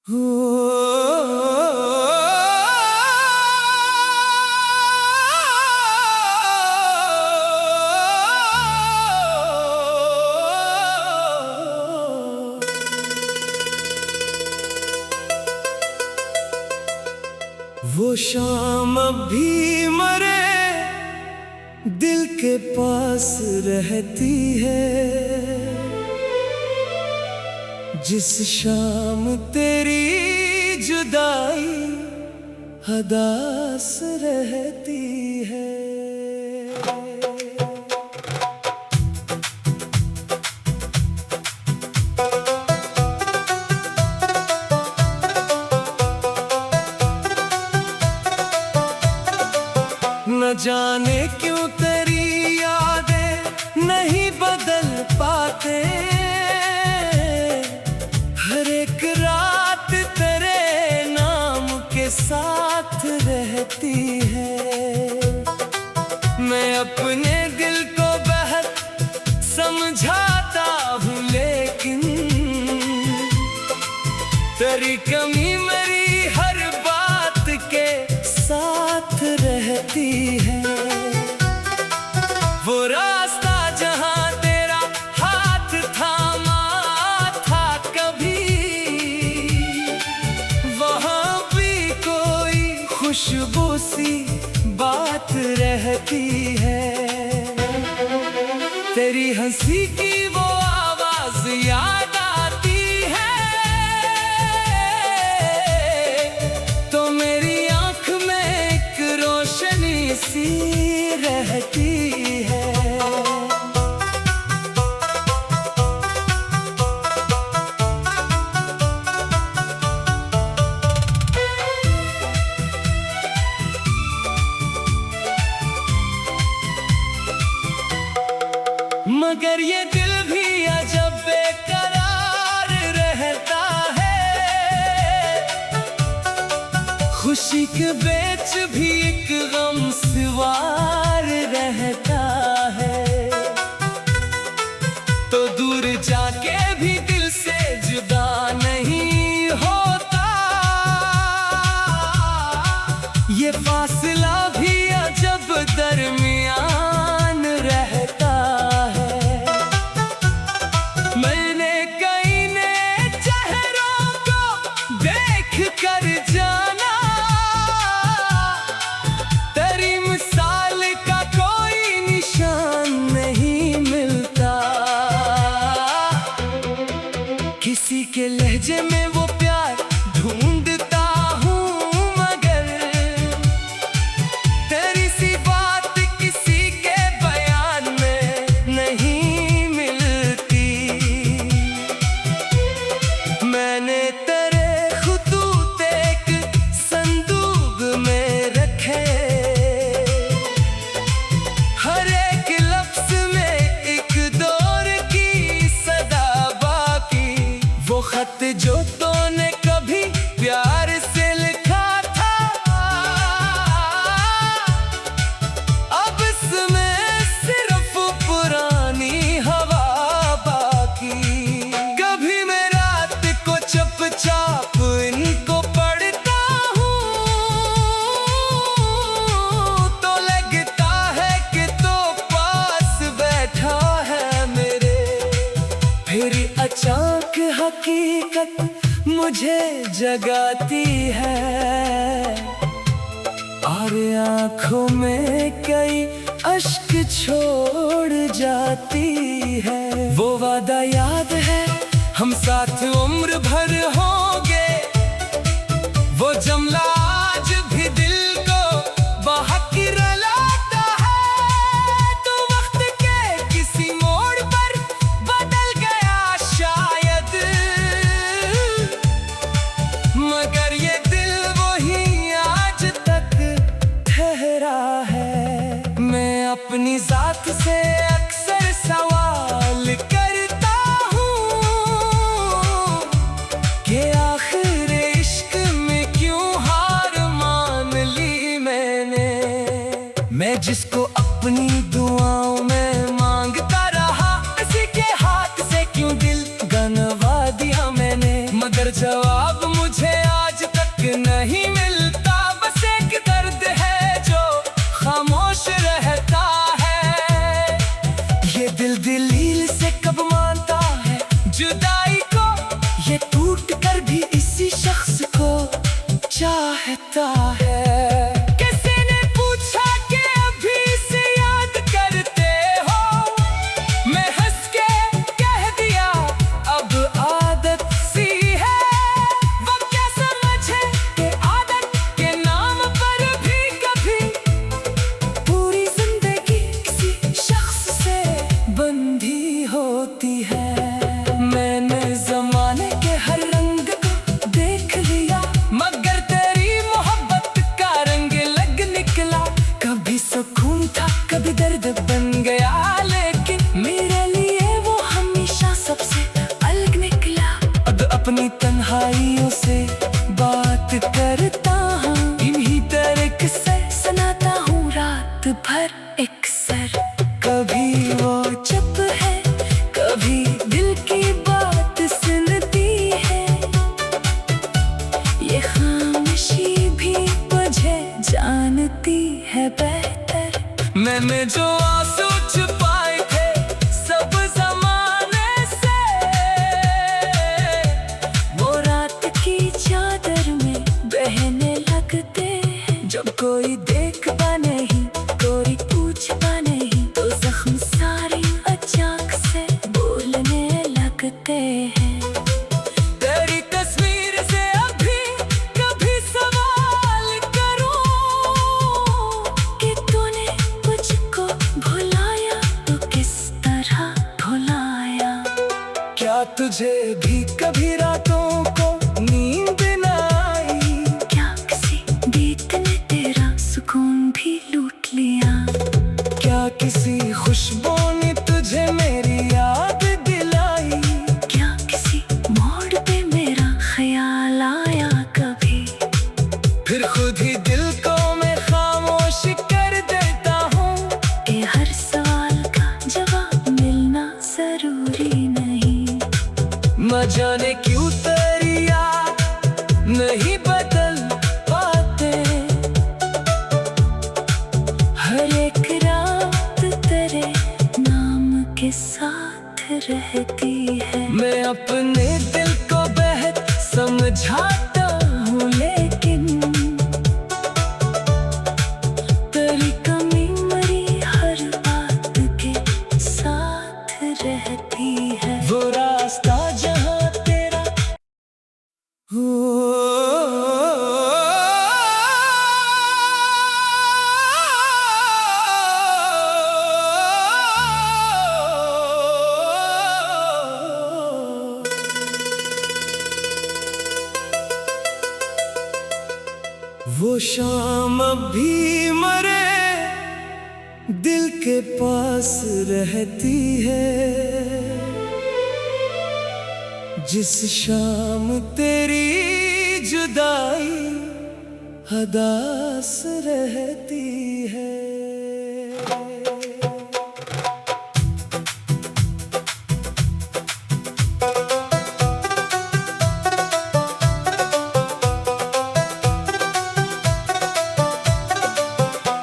वो शाम अब भी मरे दिल के पास रहती है, जिस शाम तेरी जुदाई हदास रहती है। न जाने क्यों तेरी यादें नहीं बदल पाते, हर एक रात तेरे नाम के साथ रहती है। मैं अपने दिल को बहुत समझाता हूँ, लेकिन तेरी कमी मेरी हर बात के साथ रहती है। वो रास्ता जहाँ तेरा हाथ थामा था कभी, वहाँ भी कोई खुशबू सी बात रहती है। तेरी हंसी की वो आवाज याद आती है, तो मेरी आंख में एक रोशनी सी रहती है। मगर ये दिल भी अजब बेकरार रहता है, खुशी के बीच भी एक गम सवार रहता है। तो दूर जाके भी दिल से जुदा नहीं होता, ये फासला भी अजब दरमियान रहता है। मैंने कई नए चेहरों को देख कर जाना, तेरी मिसाल का कोई निशान नहीं मिलता। किसी के लहजे में वो प्यार ढूंढता हूँ, मगर तेरी सी बात किसी के बयान में नहीं मिलती। मैंने तेरे खुतूत एक संदूक में रखे, हर एक लफ्ज में एक दौर की सदा बाकी। वो खत जो तूने कभी प्यार से लिखा था, अब इसमें सिर्फ पुरानी हवा बाकी। कभी मैं रात को चुपचाप इनको पढ़ता हूँ, तो लगता है कि तो पास बैठा है मेरे। फिर अचानक हकीकत मुझे जगाती है, और आंखों में कई अश्क छोड़ जाती है। वो वादा याद है, हम साथ उम्र भर होंगे, वो जमला आज भी दिल को बहक रुलाता है। तो वक्त के किसी मोड़ पर बदल गया शायद, मगर ये दिल वही आज तक ठहरा है। मैं अपनी जात से अक्सर सवाल करता हूँ कि आखिर इश्क में क्यों हार मान ली मैंने। मैं जिसको अपनी दुआओं में मांगता रहा, किसी के हाथ से क्यों दिल गंवा दिया मैंने। मगर जवाब मुझे ये टूट कर भी इसी शख्स को चाहता है। किसी ने पूछा कि अभी से याद करते हो, मैं हंस के कह दिया अब आदत सी है। वो क्या समझे कि आदत के नाम पर भी कभी पूरी जिंदगी किसी शख्स से बंधी होती है। मैंने जमाने के हर रंग को देख लिया, मगर तेरी मोहब्बत का रंग लग निकला। कभी सुकून था कभी दर्द बन गया, लेकिन मेरे लिए वो हमेशा सबसे अलग निकला। अब अपनी तन्हाइयों से बात करता हूँ, इन्हीं तरह से सुनाता हूँ रात भर एक सर। कभी वो चुप है कभी दिल की बात सुनती है, ये खामोशी भी मुझे जानती है बेहतर। मैंने जो आंसू छुपाए थे सब जमाने से, वो रात की चादर में बहने लगते हैं। जब कोई देखता नहीं कोई पूछता नहीं, तो जख्म सारे अचानक से बोलने लगते हैं। तेरी तस्वीर से अभी कभी सवाल करूं कि तूने मुझको भुलाया तो किस तरह भुलाया। क्या तुझे भी कभी रातों को नींद न आई? क्या किसी गीत ने तेरा सुकून भी लूट लिया? क्या किसी खुशबू ने तुझे मेरी याद दिलाई? क्या किसी मोड़ पे मेरा ख्याल आया कभी? फिर खुद ही दिल को मैं खामोश कर देता हूँ कि हर सवाल का जवाब मिलना जरूरी नहीं। न जाने क्यों तेरी याद नहीं बदल पाते, हर एक रात तेरे नाम के साथ रहती है। मैं अपने दिल को बेहद समझाता हूँ, लेकिन तेरी कमी मेरी हर बात के साथ रहती है। वो रास्ता जहाँ तेरा वो शाम भी मरे दिल के पास रहती है, जिस शाम तेरी जुदाई हदास रहती है।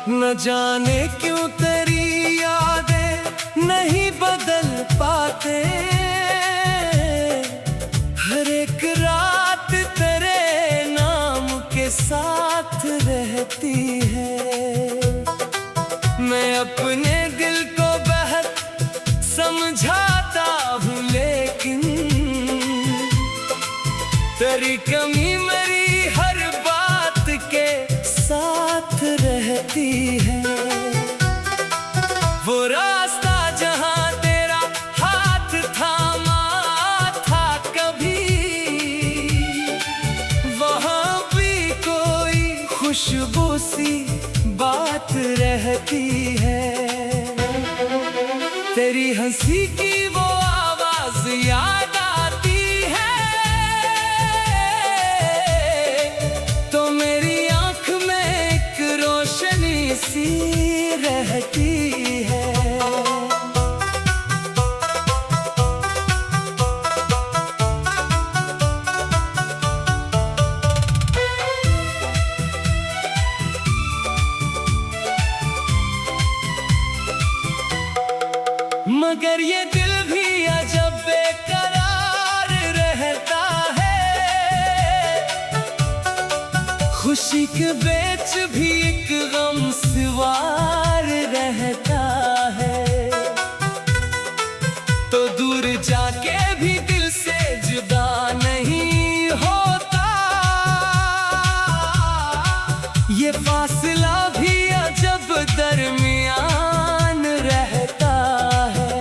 न जाने क्यों तेरी यादें नहीं बदल पाते, हर एक रात तेरे नाम के साथ रहती है। मैं अपने दिल को बेहद समझाता हूँ, लेकिन तेरी कमी मेरी हर बात के साथ रहती है। वो रास्ता जहाँ तेरा हाथ थामा था कभी, वहाँ भी कोई खुशबू सी बात रहती है। तेरी हंसी की वो आवाज याद आती है, तो मेरी आंख में एक रोशनी सी रहती है। मगर ये दिल भी अजब बेकरार रहता खुशी के बीच भी एक गम सवार रहता है, तो दूर जाके भी दिल से जुदा नहीं होता। ये फासला भी अजब दरमियान रहता है।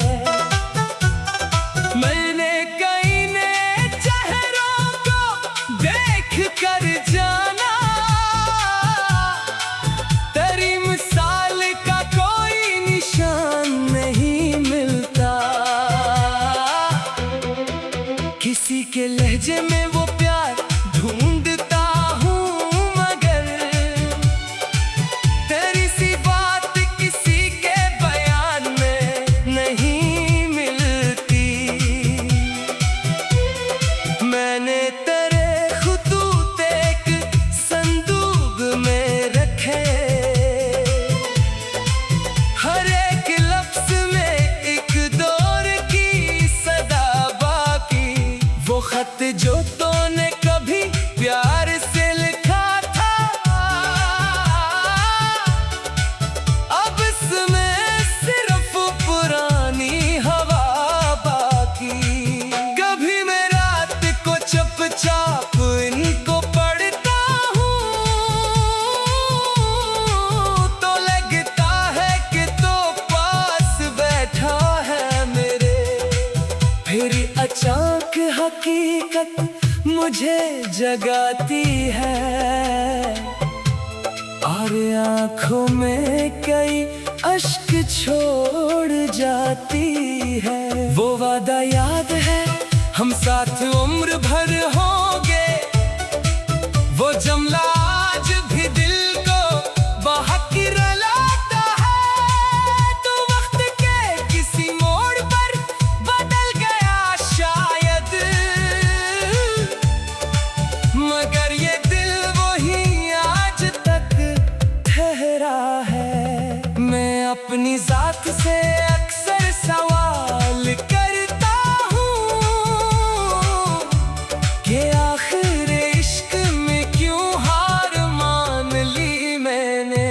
मैंने कई नए चेहरों को देख कर जाना, तेरी मिसाल का कोई निशान नहीं मिलता। किसी के लहजे में वो प्यार ढूंढता हूँ, मगर तेरी सी बात किसी के बयान में नहीं मिलती। मैंने तेरे खुतूत एक संदूक में रखे, हर एक लफ्ज में एक दौर की सदा बाकी। वो खत जो तूने कभी प्यार से लिखा था, अब इसमें सिर्फ पुरानी हवा बाकी। कभी मैं रात को चुपचाप इनको पढ़ता हूँ, तो लगता है कि तो पास बैठा है मेरे। फिर अचानक हकीकत मुझे जगाती है, और आँखों में कई अश्क छोड़ जाती है। वो वादा याद है, हम साथ उम्र भर होंगे। वो जुमला आज भी दिल को बहक रुलाता है। तो वक्त के किसी मोड़ पर बदल गया शायद, मगर ये दिल वही आज तक ठहरा है। मैं अपनी जात से अक्सर सवाल करता हूँ कि आखिर इश्क में क्यों हार मान ली मैंने।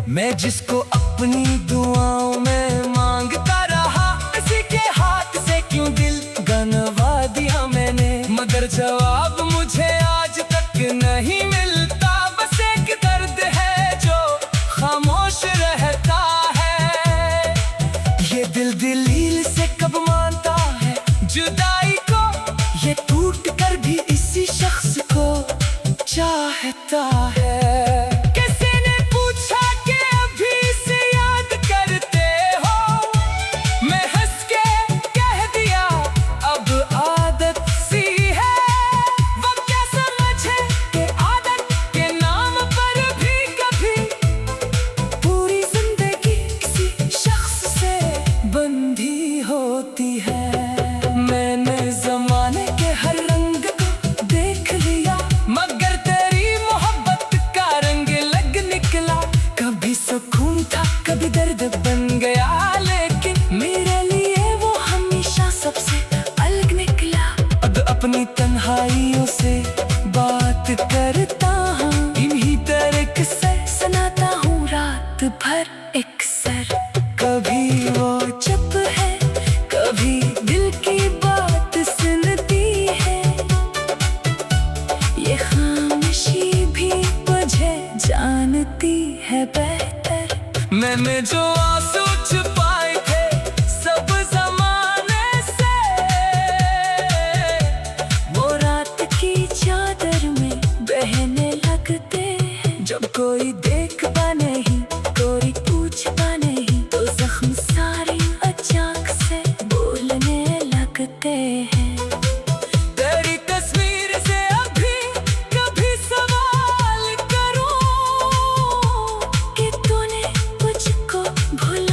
मैं जिसको अपनी दुआओं में मांगता रहा, किसी के हाथ से क्यों दिल गंवा दिया मैंने। मगर जवाब मुझे आज तक नहीं मिलता। बस एक दर्द है जो खामोश रहता है। ये दिल दलील से कब मानता है जुदाई को, ये टूट कर भी इसी शख्स को चाहता है। किसी ने पूछा कि अभी से याद करते हो, मैं हंस के कह दिया अब आदत सी है। वो क्या समझे कि आदत के नाम पर भी कभी पूरी जिंदगी किसी शख्स से बंधी होती है। मैंने जमाने के हर रंग को देख लिया, मगर तेरी मोहब्बत का रंग लग निकला। कभी सुकून था, कभी दर्द बन गया, लेकिन मेरे लिए वो हमेशा सबसे अलग निकला। अब अपनी तन्हाइयों से बात करता हूँ, इन्हीं तरह से सुनाता हूँ रात भर एक सर। कभी वो चुप है, कभी दिल की बात सुनती है। ये खामोशी भी मुझे जानती है बेहतर। मैंने जो आंसू छुपाए थे सब जमाने से, वो रात की चादर में बहने लगते हैं। जब कोई देखता नहीं, कोई पूछता नहीं, तो जख्म सारे अचानक से बोलने लगते हैं। तेरी तस्वीर से अभी कभी सवाल करूं कि तूने मुझको भुला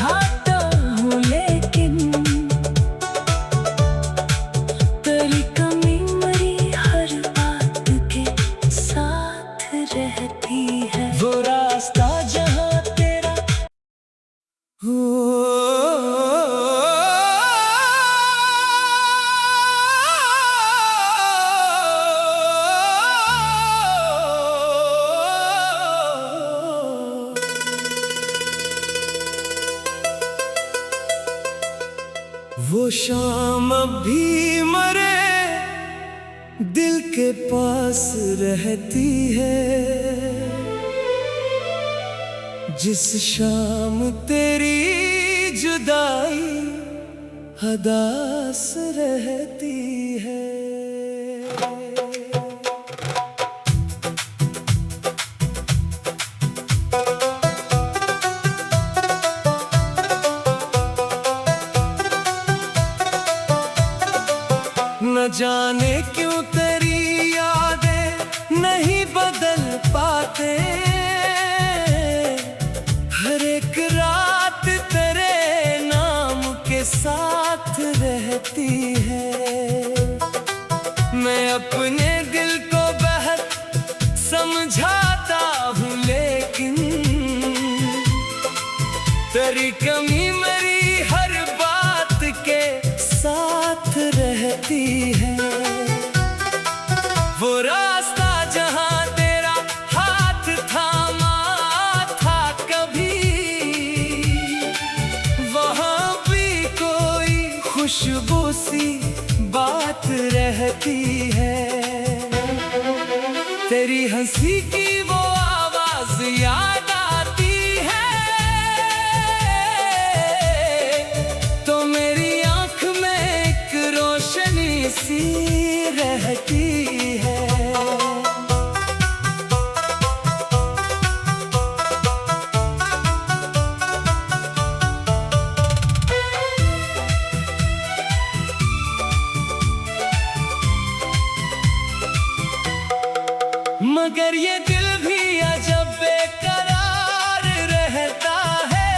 समझाता हूँ लेकिन तेरी कमी मेरी हर बात के साथ रहती है। वो रास्ता जहाँ तेरा वो शाम अब भी मरे दिल के पास रहती है। जिस शाम तेरी जुदाई हदास रहती है। न जाने क्यों तेरी यादें नहीं बदल पाते। हर एक रात तेरे नाम के साथ रहती है। मैं अपने दिल को बहुत समझाता हूँ लेकिन तेरी कमी मेरी हर बात के साथ रहती है। वो रास्ता जहाँ तेरा हाथ थामा था कभी, वहाँ भी कोई खुशबू सी बात रहती है। तेरी हंसी की वो आवाज याद आती है तो मेरी आंख में एक रोशनी सी रहती है। मगर ये दिल भी अजब बेकरार रहता है।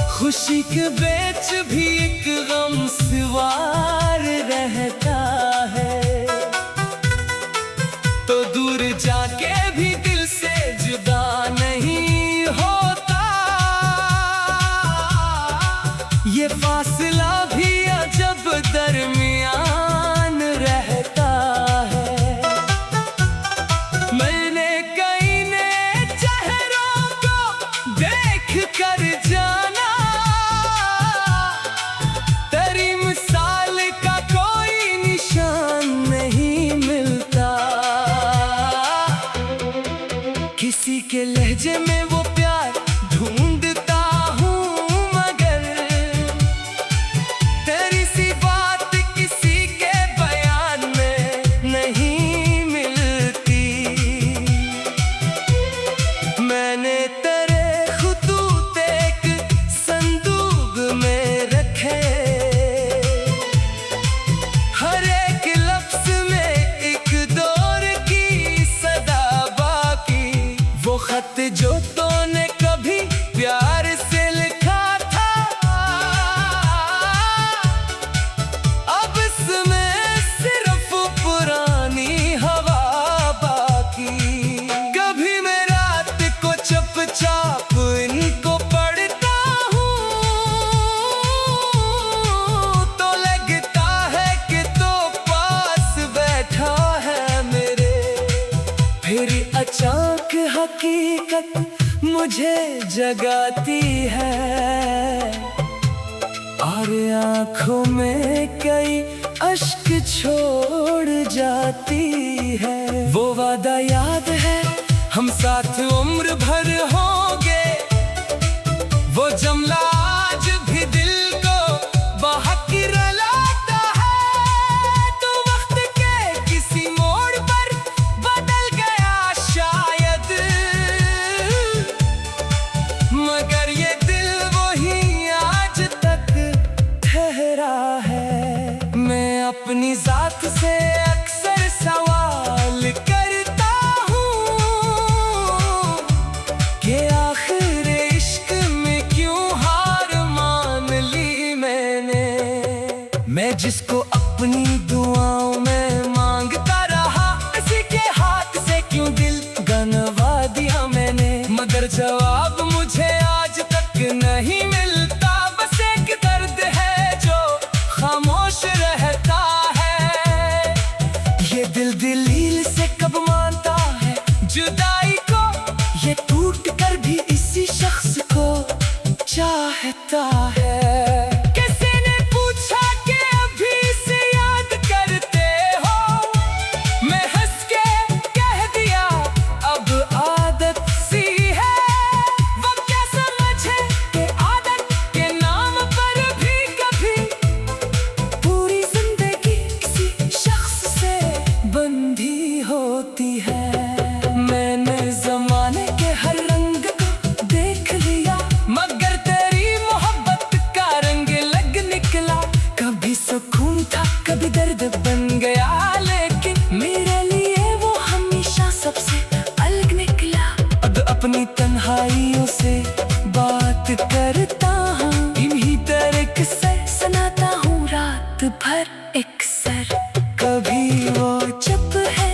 खुशी के बीच भी एक गम सवार रहता है। तो दूर जाके भी दिल से जुदा नहीं होता। ये फासला भी अजब दरमियान रहता है। मैंने कई नए चेहरों को देख कर जाना, तेरी मिसाल का कोई निशान नहीं मिलता। किसी के लहजे में वो प्यार ढूंढता हूँ मगर तेरी सी बात किसी के बयान में नहीं मिलती। मैंने तेरे खुतूत एक संदूक में रखे, हर एक लफ्ज में एक दौर की सदा बाकी। वो खत जो तूने कभी प्यार से लिखा था, अब इसमें सिर्फ पुरानी हवा बाकी। कभी मैं रात को चुपचाप इनको पढ़ता हूँ तो लगता है कि तो पास बैठा है मेरे। फिर अचानक हकीकत मुझे जगाती है और आंखों में कई अश्क छोड़ जाती है। वो वादा याद है हम साथ उम्र भर होंगे, वो जमला आज भी दिल को बहक रलाता है। तो वक्त के किसी मोड़ पर बदल गया शायद, मगर ये दिल वही आज तक ठहरा है। मैं अपनी जात से अक्सर सवाल करता हूँ कि आखिर जिसको अपनी दुआओं में मांगता रहा, किसी के हाथ से क्यों दिल गंवा दिया मैंने। मगर जवाब मुझे आज तक नहीं मिलता, बस एक दर्द है जो खामोश रहता है। ये दिल दलील से कब मानता है जुदाई को, ये टूट कर भी इसी शख्स को चाहता है। किसी ने पूछा कि अभी से याद करते हो, मैं हंस के कह दिया अब आदत सी है। वो क्या समझे कि आदत के नाम पर भी कभी पूरी जिंदगी किसी शख्स से बंधी होती है। मैंने जमाने के हर रंग को देख लिया, मगर तेरी मोहब्बत का रंग लग निकला। कभी सुकून था कभी दर्द बन गया, लेकिन मेरे लिए वो हमेशा सबसे अलग निकला। अब अपनी तन्हाइयों से बात करता हूँ, इन्हीं तरह से सुनाता हूँ रात भर अक्सर। कभी वो चुप है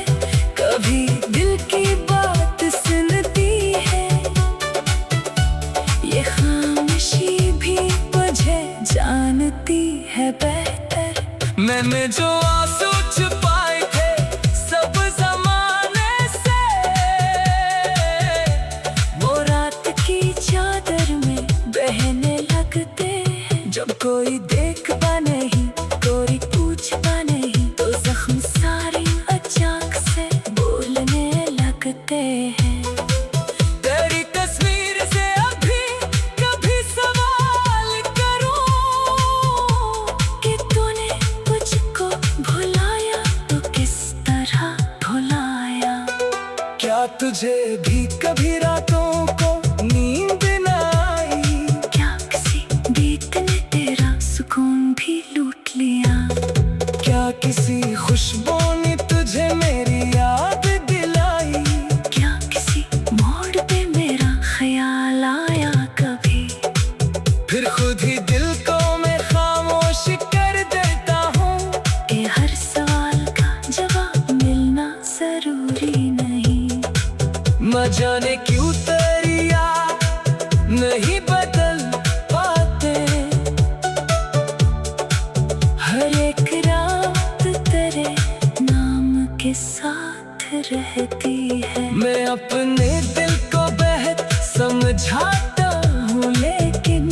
कभी दिल की बात सुनती है, ये खामोशी भी मुझे जानती है बेहतर। मैंने जो आंसू छुपाए थे सब जमाने से, वो रात की चादर में बहने लगते हैं। जब कोई देखता नहीं कोई पूछता नहीं, तो जख्म सारे अचानक से बोलने लगते हैं। तेरी तस्वीर से अभी कभी सवाल करूं कि तूने मुझको भुलाया तो किस तरह भुलाया। क्या तुझे भी कभी रातों को नींद न आई, क्या किसी बीत ने तेरा सुकून भी लूट लिया। क्या किसी खुशबू ने तुझे मेरी याद दिलाई, क्या किसी मोड़ पे मेरा ख्याल आया कभी। फिर खुद ही दिल को मैं खामोश कर देता हूँ कि हर सवाल का जवाब मिलना जरूरी नहीं। न जाने क्यों तेरी याद नहीं बदल पाते, हर एक रात तेरे नाम के साथ रहती है। मैं अपने दिल को बेहद समझाता हूँ, लेकिन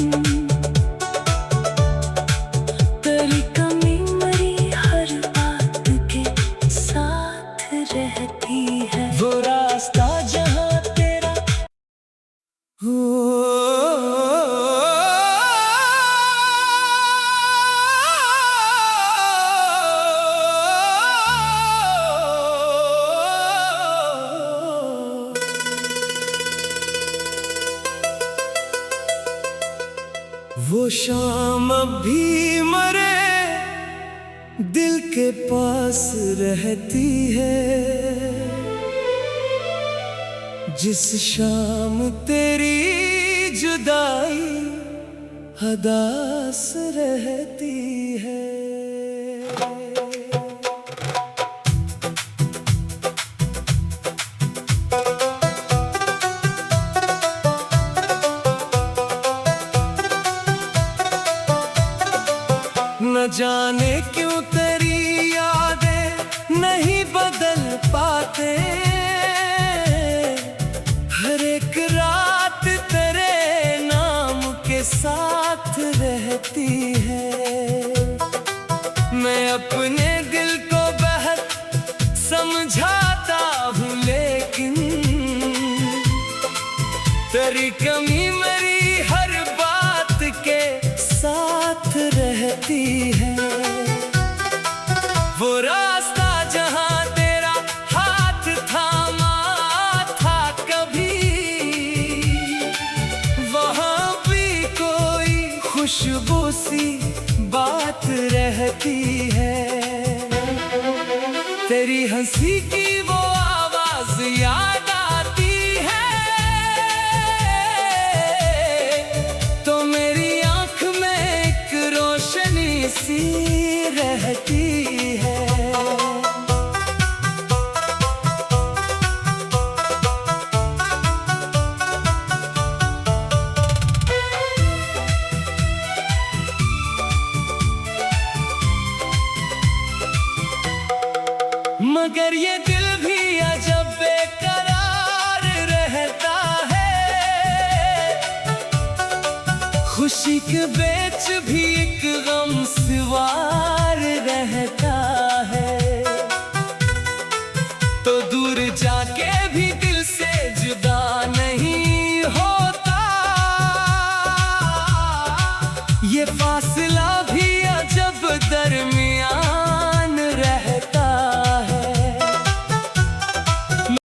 तेरी कमी मेरी हर बात के साथ रहती है। वो रास्ता जहाँ तेरा वो शाम अब भी मरे दिल के पास रहती है। जिस शाम तेरी जुदाई हदास रहती है। न जाने क्यों तेरी यादें नहीं बदल पाते, हर एक रात तेरे नाम के साथ रहती है। मैं अपने दिल को बेहद समझाता हूँ, लेकिन तेरी कमी मेरी हर बात के साथ रहती है। वो रास्ता जहाँ तेरा हाथ थामा था कभी, वहाँ भी कोई खुशबू सी बात रहती है। तेरी हंसी की वो आवाज याद आती है, तो मेरी आंख में एक रोशनी सी मगर ये दिल भी अजब बेकरार रहता है। खुशी के बीच भी एक गम सवार रहता है। तो दूर जाके भी दिल से जुदा नहीं होता, ये फासला